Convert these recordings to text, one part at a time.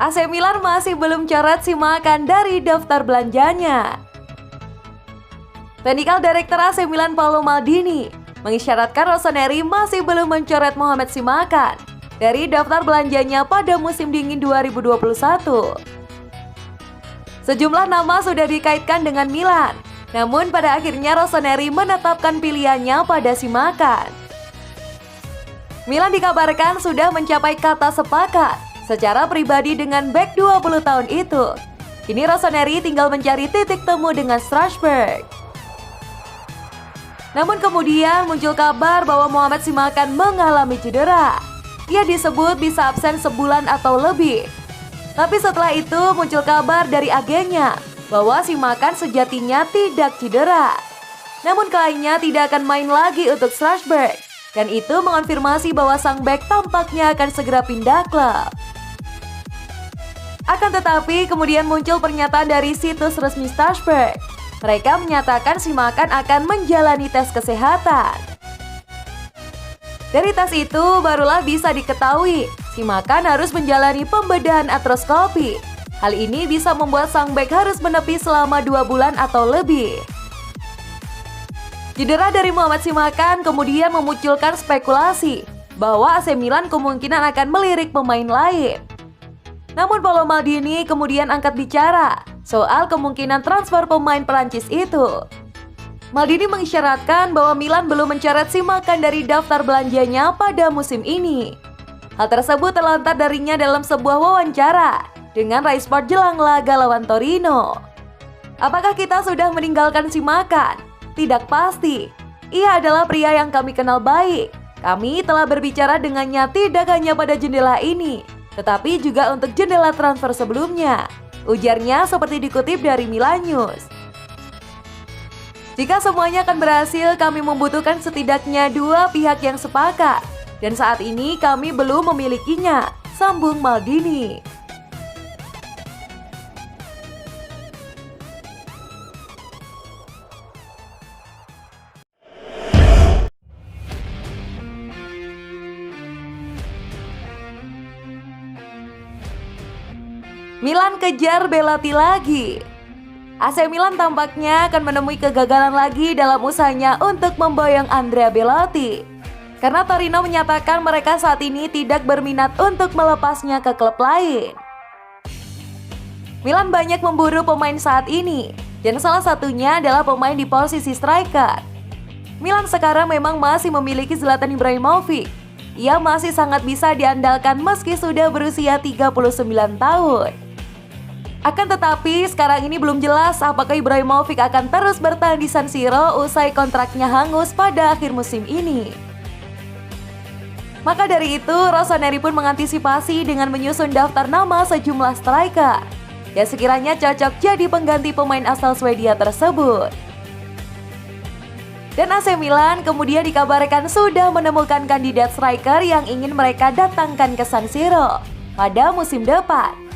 AC Milan masih belum coret Simakan dari daftar belanjanya. Technical Director AC Milan Paolo Maldini mengisyaratkan Rossoneri masih belum mencoret Mohamed Simakan dari daftar belanjanya pada musim dingin 2021. Sejumlah nama sudah dikaitkan dengan Milan, namun pada akhirnya Rossoneri menetapkan pilihannya pada Simakan. Milan dikabarkan sudah mencapai kata sepakat secara pribadi dengan bek 20 tahun itu. Kini Rossoneri tinggal mencari titik temu dengan Strasbourg. Namun kemudian muncul kabar bahwa Mohamed Simakan mengalami cedera. Ia disebut bisa absen sebulan atau lebih. Tapi setelah itu muncul kabar dari agennya bahwa Simakan sejatinya tidak cedera. Namun kayaknya tidak akan main lagi untuk Strasbourg. Dan itu mengonfirmasi bahwa sang bek tampaknya akan segera pindah klub. Akan tetapi kemudian muncul pernyataan dari situs resmi Strasbourg. Mereka menyatakan Simakan akan menjalani tes kesehatan. Dari tes itu barulah bisa diketahui Simakan harus menjalani pembedahan artroskopi. Hal ini bisa membuat sang bek harus menepi selama 2 bulan atau lebih. Cedera dari Mohamed Simakan kemudian memunculkan spekulasi bahwa AC Milan kemungkinan akan melirik pemain lain. Namun Paolo Maldini kemudian angkat bicara soal kemungkinan transfer pemain Perancis itu. Maldini mengisyaratkan bahwa Milan belum mencoret Simakan dari daftar belanjanya pada musim ini. Hal tersebut terlontar darinya dalam sebuah wawancara dengan Rai Sport jelang laga lawan Torino. Apakah kita sudah meninggalkan Simakan? Tidak pasti. Ia adalah pria yang kami kenal baik. Kami telah berbicara dengannya tidak hanya pada jendela ini, tetapi juga untuk jendela transfer sebelumnya. Ujarnya seperti dikutip dari Milan News. Jika semuanya akan berhasil, kami membutuhkan setidaknya 2 pihak yang sepakat. Dan saat ini kami belum memilikinya, sambung Maldini. Milan kejar Belotti lagi. AC Milan tampaknya akan menemui kegagalan lagi dalam usahanya untuk memboyong Andrea Belotti. Karena Torino menyatakan mereka saat ini tidak berminat untuk melepasnya ke klub lain. Milan banyak memburu pemain saat ini, dan salah satunya adalah pemain di posisi striker. Milan sekarang memang masih memiliki Zlatan Ibrahimovic. Ia masih sangat bisa diandalkan meski sudah berusia 39 tahun. Akan tetapi sekarang ini belum jelas apakah Ibrahimovic akan terus bertahan di San Siro usai kontraknya hangus pada akhir musim ini. Maka dari itu Rossoneri pun mengantisipasi dengan menyusun daftar nama sejumlah striker yang sekiranya cocok jadi pengganti pemain asal Swedia tersebut. Dan AC Milan kemudian dikabarkan sudah menemukan kandidat striker yang ingin mereka datangkan ke San Siro pada musim depan.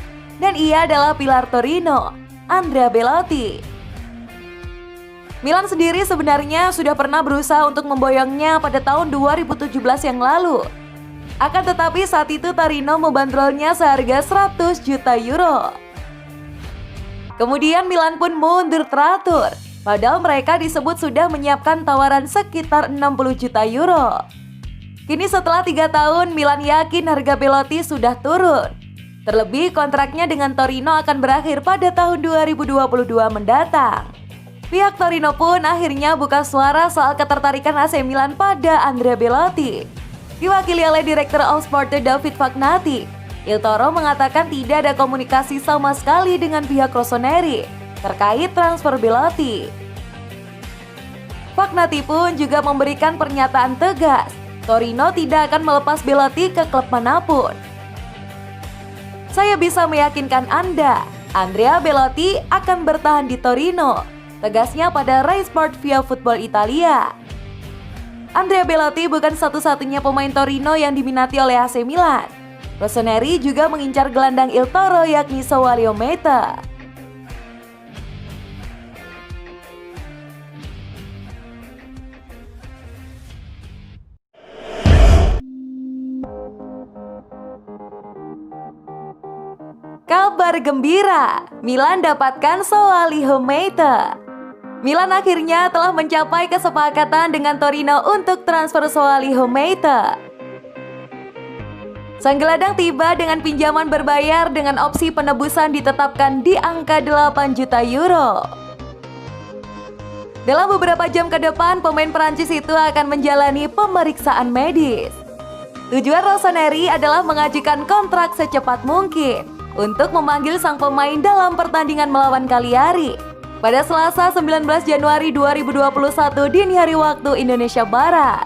Dan ia adalah pilar Torino, Andrea Belotti. Milan sendiri sebenarnya sudah pernah berusaha untuk memboyongnya pada tahun 2017 yang lalu. Akan tetapi saat itu Torino membandrolnya seharga 100 juta euro. Kemudian Milan pun mundur teratur, padahal mereka disebut sudah menyiapkan tawaran sekitar 60 juta euro. Kini setelah 3 tahun Milan yakin harga Belotti sudah turun. Terlebih kontraknya dengan Torino akan berakhir pada tahun 2022 mendatang. Pihak Torino pun akhirnya buka suara soal ketertarikan AC Milan pada Andrea Belotti. Diwakili oleh Direktur Allsport David Fagnati, Il Toro mengatakan tidak ada komunikasi sama sekali dengan pihak Rossoneri terkait transfer Belotti. Fagnati pun juga memberikan pernyataan tegas, Torino tidak akan melepas Belotti ke klub manapun. Saya bisa meyakinkan Anda, Andrea Belotti akan bertahan di Torino, tegasnya pada Rai Sport via Football Italia. Andrea Belotti bukan satu-satunya pemain Torino yang diminati oleh AC Milan. Rossoneri juga mengincar gelandang Il Toro yakni Samuel Meita. Kabar gembira, Milan dapatkan Soalihomeite. Milan akhirnya telah mencapai kesepakatan dengan Torino untuk transfer Soalihomeite. Sang gelandang tiba dengan pinjaman berbayar dengan opsi penebusan ditetapkan di angka 8 juta euro. Dalam beberapa jam ke depan, pemain Prancis itu akan menjalani pemeriksaan medis. Tujuan Rossoneri adalah mengajukan kontrak secepat mungkin untuk memanggil sang pemain dalam pertandingan melawan Cagliari pada Selasa 19 Januari 2021 dini hari waktu Indonesia Barat.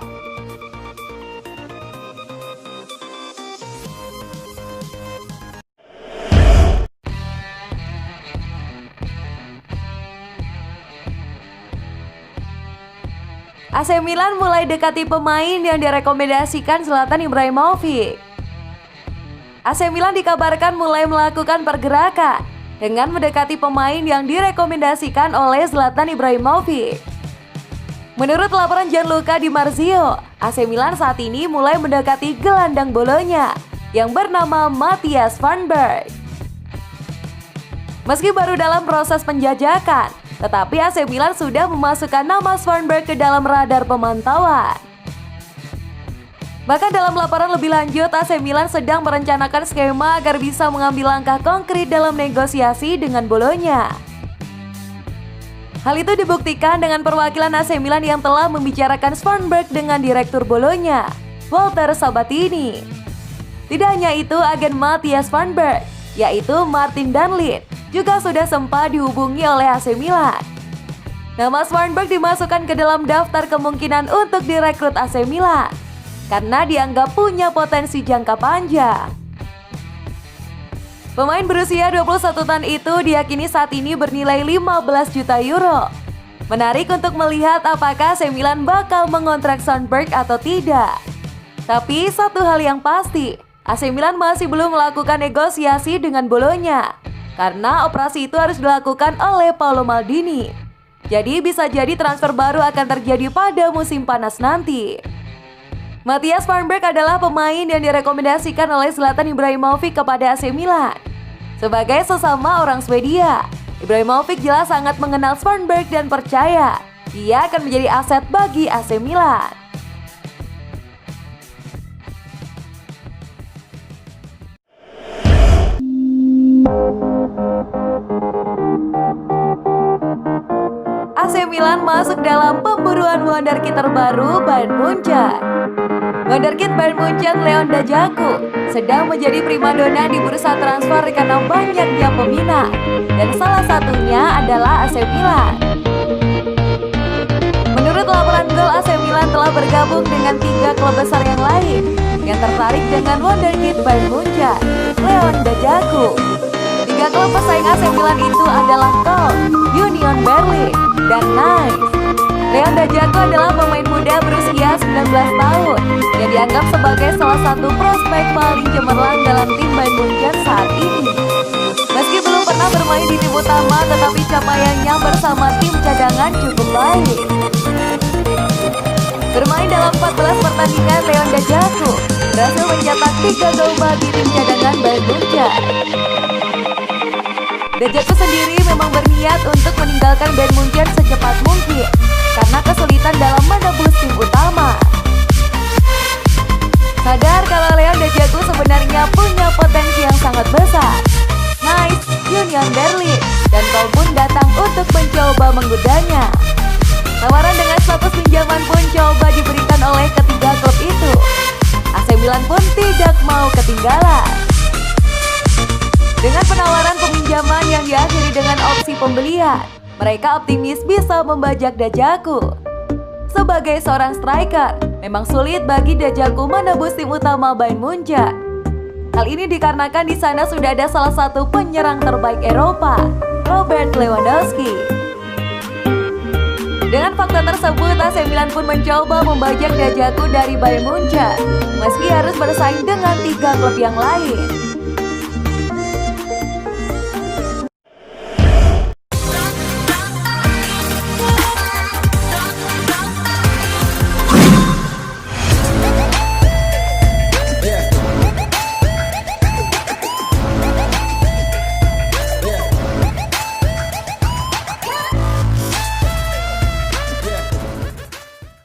AC Milan mulai dekati pemain yang direkomendasikan Zlatan Ibrahimovic. AC Milan dikabarkan mulai melakukan pergerakan dengan mendekati pemain yang direkomendasikan oleh Zlatan Ibrahimovic. Menurut laporan Gianluca Di Marzio, AC Milan saat ini mulai mendekati gelandang Bolonya yang bernama Matthias van Berg. Meski baru dalam proses penjajakan, tetapi AC Milan sudah memasukkan nama Svanberg ke dalam radar pemantauan. Bahkan dalam laporan lebih lanjut, AC Milan sedang merencanakan skema agar bisa mengambil langkah konkret dalam negosiasi dengan Bolonya. Hal itu dibuktikan dengan perwakilan AC Milan yang telah membicarakan Svanberg dengan direktur Bolonya, Walter Sabatini. Tidak hanya itu, agen Matthias van Berg, yaitu Martin Danlin, juga sudah sempat dihubungi oleh AC Milan. Nama Svanberg dimasukkan ke dalam daftar kemungkinan untuk direkrut AC Milan karena dianggap punya potensi jangka panjang. Pemain berusia 21 tahun itu diyakini saat ini bernilai 15 juta euro. Menarik untuk melihat apakah AC Milan bakal mengontrak Svanberg atau tidak. Tapi satu hal yang pasti, AC Milan masih belum melakukan negosiasi dengan Bolonya karena operasi itu harus dilakukan oleh Paolo Maldini. Jadi bisa jadi transfer baru akan terjadi pada musim panas nanti. Matthias van Berg adalah pemain yang direkomendasikan oleh Zlatan Ibrahimovic kepada AC Milan. Sebagai sesama orang Swedia, Ibrahimovic jelas sangat mengenal Svanberg dan percaya dia akan menjadi aset bagi AC Milan. AC Milan masuk dalam pemburuan wonderkid terbaru Bayern Munchen. Wonderkid Bayern Munchen Leon Dajaku sedang menjadi primadona di bursa transfer karena banyaknya peminat, dan salah satunya adalah AC Milan. Menurut laporan Gol, AC Milan telah bergabung dengan 3 klub besar yang lain yang tertarik dengan wonderkid Bayern Munchen Leon Dajaku. 3 klub pesaing AC Milan itu adalah Köln, Union Berlin, dan Nice. Leon Dajaku adalah pemain muda berusia 19 tahun yang dianggap sebagai salah satu prospek paling cemerlang dalam tim Bayern Munchen saat ini. Meski belum pernah bermain di tim utama, tetapi capaiannya bersama tim cadangan cukup baik. Bermain dalam 14 pertandingan, Leon Dajaku berhasil mencetak 3 gol bagi tim cadangan Bayern Munchen. Dajaku sendiri memang berniat untuk meninggalkan Bayern Munchen secepat mungkin karena kesulitan dalam menembus tim utama. Sadar kalau Leon Dajaku sebenarnya punya potensi yang sangat besar, Nice, Union Berlin, dan Köln pun datang untuk mencoba menggudanya. Tawaran dengan status pinjaman pun coba diberikan oleh ketiga klub itu. AC Milan pun tidak mau ketinggalan. Dengan penawaran peminjaman yang diakhiri dengan opsi pembelian, mereka optimis bisa membajak Dajaku. Sebagai seorang striker, memang sulit bagi Dajaku menembus tim utama Bayern Munchen. Hal ini dikarenakan di sana sudah ada salah satu penyerang terbaik Eropa, Robert Lewandowski. Dengan fakta tersebut, AC Milan pun mencoba membajak Dajaku dari Bayern Munchen, meski harus bersaing dengan 3 klub yang lain.